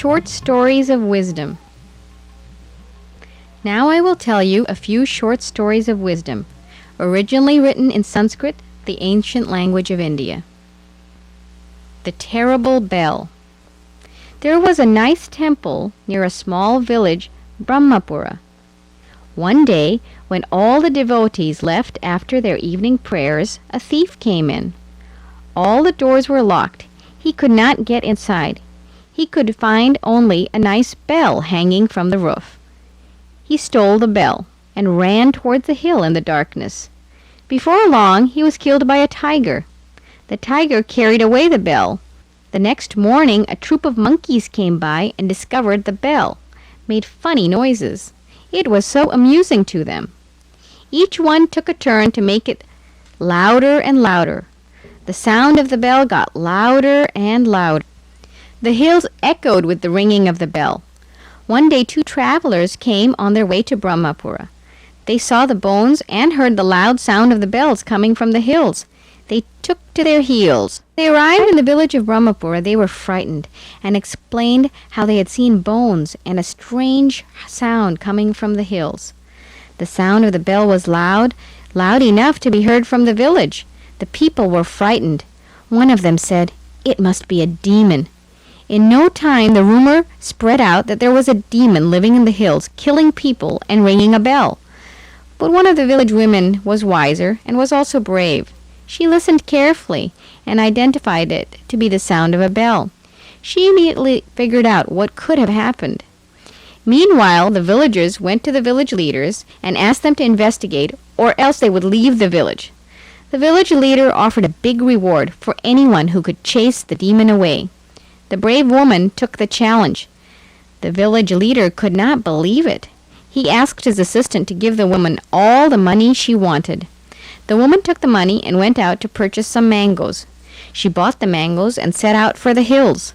short stories of wisdom. Now I will tell you a few short stories of wisdom, originally written in Sanskrit, the ancient language of India. The Terrible Bell. There was a nice temple near a small village, Brahmapura. One day, when all the devotees left after their evening prayers, a thief came in. All the doors were locked. He could not get inside. He could find only a nice bell hanging from the roof. He stole the bell and ran towards the hill in the darkness. Before long, he was killed by a tiger. The tiger carried away the bell. The next morning, a troop of monkeys came by and discovered the bell, made funny noises. It was so amusing to them. Each one took a turn to make it louder and louder. The sound of the bell got louder and louder. The hills echoed with the ringing of the bell. One day 2 travelers came on their way to Brahmapura. They saw the bones and heard the loud sound of the bells coming from the hills. They took to their heels. They arrived in the village of Brahmapura. They were frightened and explained how they had seen bones and a strange sound coming from the hills. The sound of the bell was loud enough to be heard from the village. The people were frightened. One of them said, "It must be a demon." In no time, the rumor spread out that there was a demon living in the hills, killing people and ringing a bell. But one of the village women was wiser and was also brave. She listened carefully and identified it to be the sound of a bell. She immediately figured out what could have happened. Meanwhile, the villagers went to the village leaders and asked them to investigate, or else they would leave the village. The village leader offered a big reward for anyone who could chase the demon away. The brave woman took the challenge. The village leader could not believe it. He asked his assistant to give the woman all the money she wanted. The woman took the money and went out to purchase some mangoes. She bought the mangoes and set out for the hills.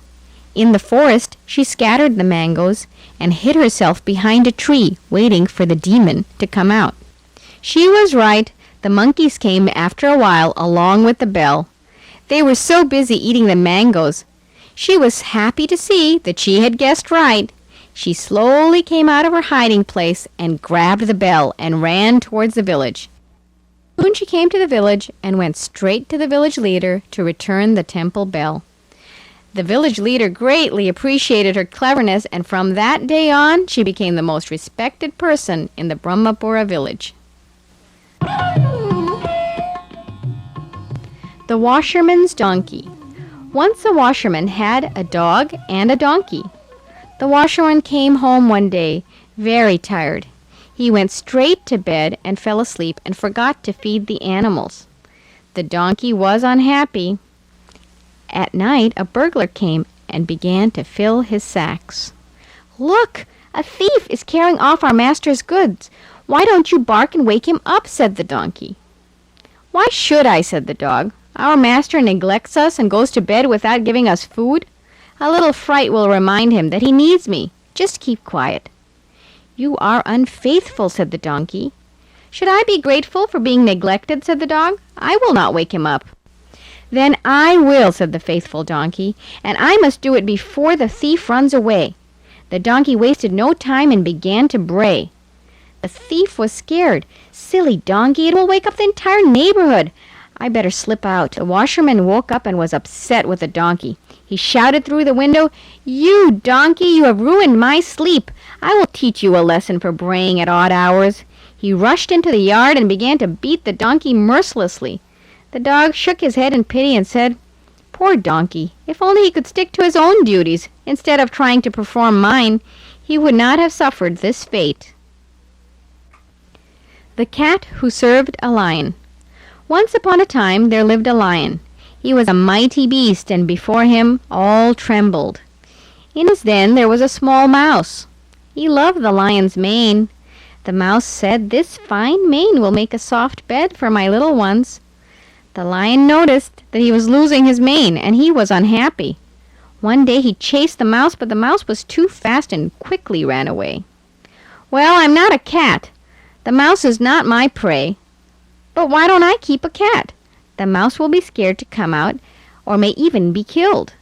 In the forest, she scattered the mangoes and hid herself behind a tree, waiting for the demon to come out. She was right. The monkeys came after a while along with the bell. They were so busy eating the mangoes. She was happy to see that she had guessed right. She slowly came out of her hiding place and grabbed the bell and ran towards the village. Soon she came to the village and went straight to the village leader to return the temple bell. The village leader greatly appreciated her cleverness, and from that day on, she became the most respected person in the Brahmapura village. The Washerman's Donkey. Once a washerman had a dog and a donkey. The washerman came home one day, very tired. He went straight to bed and fell asleep and forgot to feed the animals. The donkey was unhappy. At night, a burglar came and began to fill his sacks. "Look, a thief is carrying off our master's goods. Why don't you bark and wake him up?" said the donkey. "Why should I?" said the dog. "Our master neglects us and goes to bed without giving us food. A little fright will remind him that he needs me. Just keep quiet." "You are unfaithful," said the donkey. "Should I be grateful for being neglected?" said the dog. "I will not wake him up." "Then I will," said the faithful donkey, "and I must do it before the thief runs away." The donkey wasted no time and began to bray. The thief was scared. "Silly donkey, it will wake up the entire neighborhood. I better slip out." The washerman woke up and was upset with the donkey. He shouted through the window, "You donkey, you have ruined my sleep. I will teach you a lesson for braying at odd hours." He rushed into the yard and began to beat the donkey mercilessly. The dog shook his head in pity and said, "Poor donkey, if only he could stick to his own duties instead of trying to perform mine, he would not have suffered this fate." The Cat Who Served a Lion. Once upon a time there lived a lion. He was a mighty beast, and before him all trembled. In his den there was a small mouse. He loved the lion's mane. The mouse said, "This fine mane will make a soft bed for my little ones." The lion noticed that he was losing his mane, and he was unhappy. One day he chased the mouse, but the mouse was too fast and quickly ran away. "Well, I'm not a cat. The mouse is not my prey. But why don't I keep a cat? The mouse will be scared to come out, or may even be killed."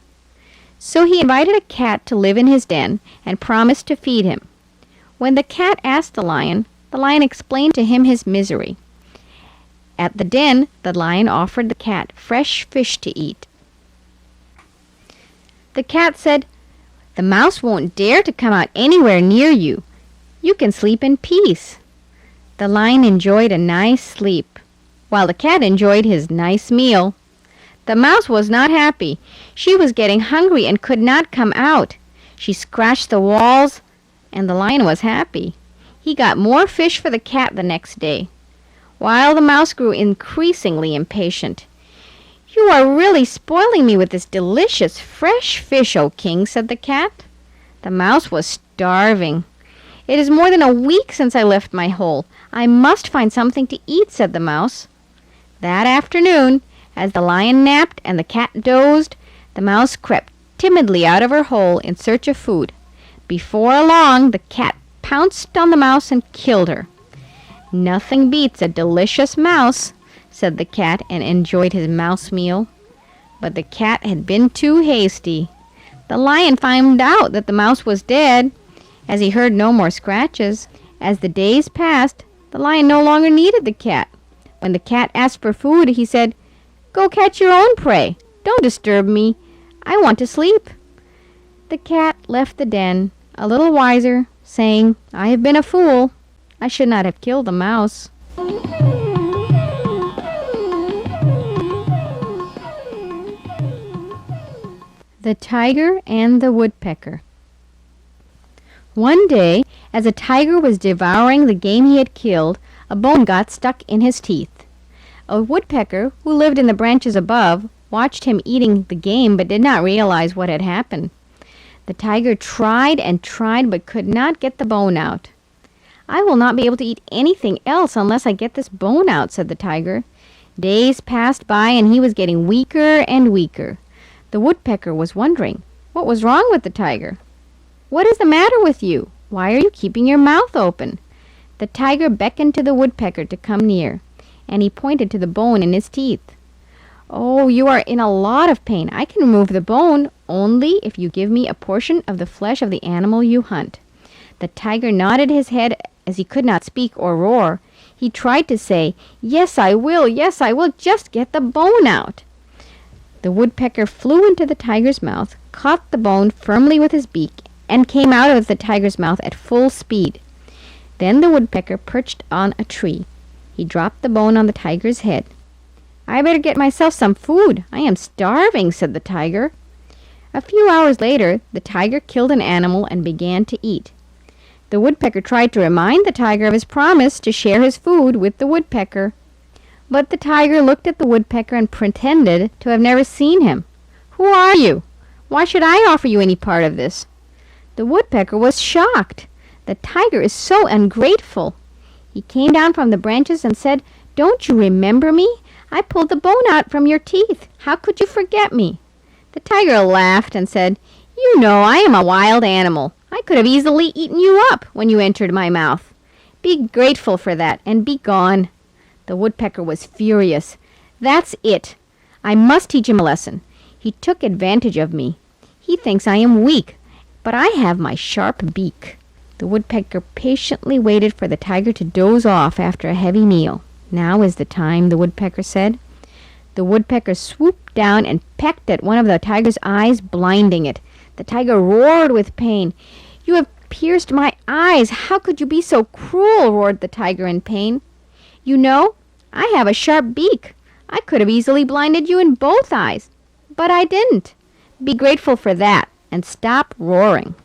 So he invited a cat to live in his den and promised to feed him. When the cat asked the lion explained to him his misery. At the den, the lion offered the cat fresh fish to eat. The cat said, "The mouse won't dare to come out anywhere near you. You can sleep in peace." The lion enjoyed a nice sleep, while the cat enjoyed his nice meal. The mouse was not happy. She was getting hungry and could not come out. She scratched the walls, and the lion was happy. He got more fish for the cat the next day, while the mouse grew increasingly impatient. "You are really spoiling me with this delicious fresh fish, O king," said the cat. The mouse was starving. "It is more than a week since I left my hole. I must find something to eat," said the mouse. That afternoon, as the lion napped and the cat dozed, the mouse crept timidly out of her hole in search of food. Before long, the cat pounced on the mouse and killed her. "Nothing beats a delicious mouse," said the cat, and enjoyed his mouse meal. But the cat had been too hasty. The lion found out that the mouse was dead, as he heard no more scratches. As the days passed, the lion no longer needed the cat. When the cat asked for food, he said, "Go catch your own prey. Don't disturb me. I want to sleep." The cat left the den, a little wiser, saying, "I have been a fool. I should not have killed the mouse." The Tiger and the Woodpecker. One day, as a tiger was devouring the game he had killed, a bone got stuck in his teeth. A woodpecker, who lived in the branches above, watched him eating the game but did not realize what had happened. The tiger tried and tried but could not get the bone out. "I will not be able to eat anything else unless I get this bone out," said the tiger. Days passed by and he was getting weaker and weaker. The woodpecker was wondering what was wrong with the tiger. "What is the matter with you? Why are you keeping your mouth open?" The tiger beckoned to the woodpecker to come near, and he pointed to the bone in his teeth. "Oh, you are in a lot of pain. I can remove the bone only if you give me a portion of the flesh of the animal you hunt." The tiger nodded his head as he could not speak or roar. He tried to say, yes, I will, just get the bone out." The woodpecker flew into the tiger's mouth, caught the bone firmly with his beak, and came out of the tiger's mouth at full speed. Then the woodpecker perched on a tree. He dropped the bone on the tiger's head. "I better get myself some food. I am starving," said the tiger. A few hours later, the tiger killed an animal and began to eat. The woodpecker tried to remind the tiger of his promise to share his food with the woodpecker. But the tiger looked at the woodpecker and pretended to have never seen him. "Who are you? Why should I offer you any part of this?" The woodpecker was shocked. The tiger is so ungrateful. He came down from the branches and said, "Don't you remember me? I pulled the bone out from your teeth. How could you forget me?" The tiger laughed and said, "You know I am a wild animal. I could have easily eaten you up when you entered my mouth. Be grateful for that and be gone." The woodpecker was furious. "That's it. I must teach him a lesson. He took advantage of me. He thinks I am weak, but I have my sharp beak." The woodpecker patiently waited for the tiger to doze off after a heavy meal. "Now is the time," the woodpecker said. The woodpecker swooped down and pecked at one of the tiger's eyes, blinding it. The tiger roared with pain. "You have pierced my eyes. How could you be so cruel?" roared the tiger in pain. "You know, I have a sharp beak. I could have easily blinded you in both eyes, but I didn't. Be grateful for that and stop roaring."